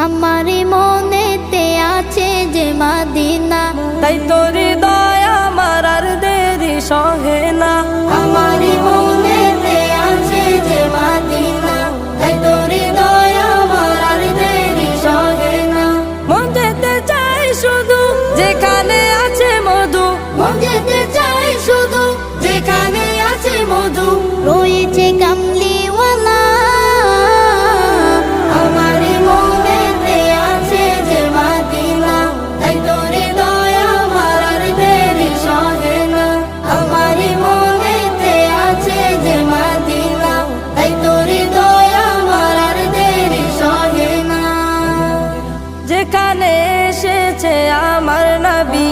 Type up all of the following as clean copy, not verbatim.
আমারি মনেতে আছে যে মাদিনা, তাই তোর দয়া আমার আর দেরি সহে না। আমারি মনেতে আছে যে মাদিনা, তাই তোর দয়া আমার আর দেরি সহে না। মন যেতে চাই শুধু যেখানে আছে মধু, মন যেতে চাই শুধু যেখানে আছে মধু, রয়েছে কামলিওয়ালা। আমারি মনেতে আছে যে মাদিনা, তাই তোর দয়া আমার আর দেরি সহে না। আমারি মনেতে আছে যে মাদিনা, তাই তোর দয়া আমার আর দেরি সহে না। যেখানে এসেছে আমার নবী,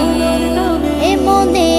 এ মনে